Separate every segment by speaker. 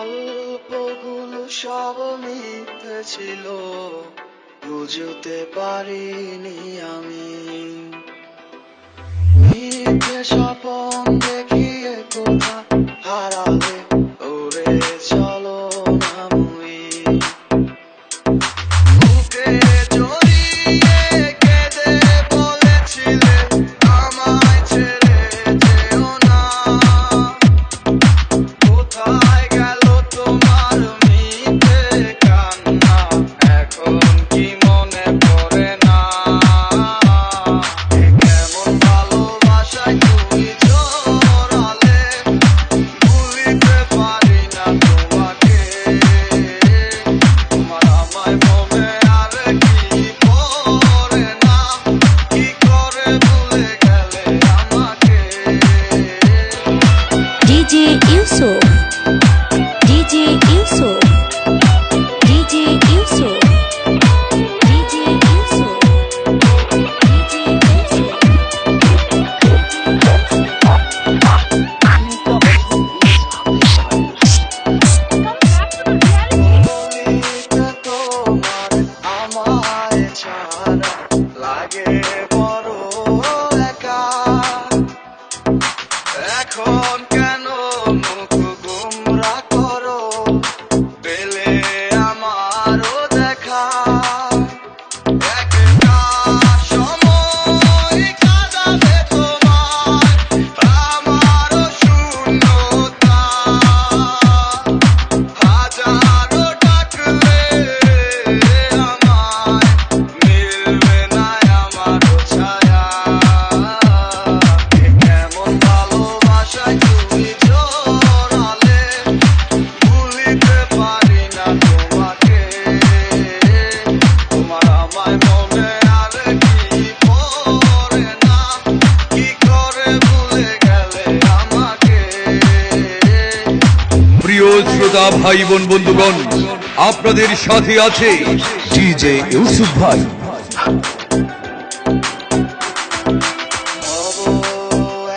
Speaker 1: গল্পগুলো সব মিথ্যে ছিল, বুঝতে পারিনি আমি। মিথ্যে স্বপন দেখিয়ে কোথা হারালে ওরে চলো না মুই। বুকে জড়িয়ে কেঁদে বলেছিলে আমায় ছেড়ে যেও না। কোথায় গেল তোমার মিথ্যে কান্না, এখন কি মনে পড়ে না? কেমন ভালোবাসায় তুমি জড়ালে, ভুলিতে পারি না তোমাকে। তোমার আমায় মনে আর কি পড়ে না, কি করে ভুলে গেলে আমাকে।
Speaker 2: DJ Yusuf, DJ Yusuf, DJ Yusuf, DJ Yusuf, DJ Yusuf.
Speaker 1: বলিতে তোমার আমায় ছাড়া লাগে বড় একা। এখন কেন মুখ গোমরা করো, পেলে আমারও দেখা। একটা সময় কাঁদাবে তোমায় আমারও শূন্যতা। হাজারো ডাকলে আমায় মিলবে না আমারও ছায়া। কেমন ভালোবাসায় তুমি জড়ালে, ভুলিতে পারি না তোমাকে। তোমার আমায় মনে আর কি পড়ে না, কি করে ভুলে গেলে আমাকে।
Speaker 3: প্রিয় শ্রোতা ভাই বোন বন্ধুগণ, আপনাদের সাথে আছে ডিজে ইউসুফ ভাই।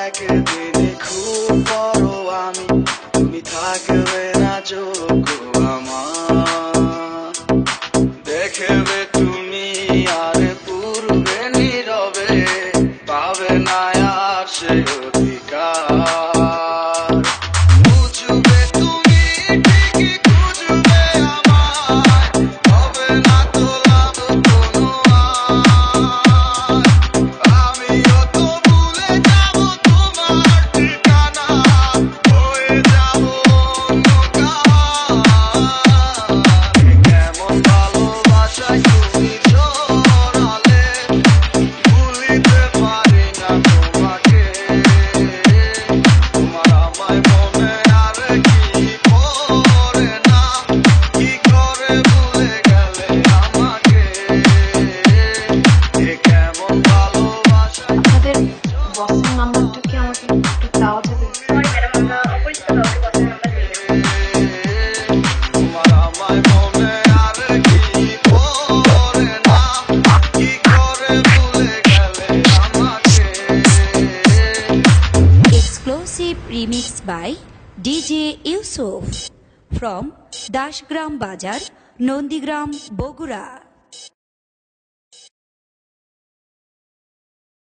Speaker 1: একদিনে খুব বড় আমি, তুমি থাকবে না যোগ্য আমার। দেখবে তুমি আর পূর্বে নীরবে, পাবে না আর সে অধিকার। বুঝবে তুমি ঠিকই খুঁজবে আমায়, হবে না তো লাভ কোনো আর। আমিও তো ভুলে যাব তোমার ঠিকানা, হয়ে যাব অন্য কার। কেমন ভালোবাসায় তুমি জড়ালে, ভুলিতে পারি না তোমাকে। তোমার আমায় মনে আর কি পড়ে না, কি করে ভুলে গেলে আমাকে। কেমন ভালোবাসা।
Speaker 4: আপনাদের বসের নাম্বারটা কি আমাকে একটু দেওয়া যাবে?
Speaker 1: তোমার আমায় মনে আর কি পড়ে না, কি করে ভুলে গেলে আমাকে।
Speaker 2: Exclusive remix by DJ Yusuf from Dashgram Bazar, Nondigram, Bogura.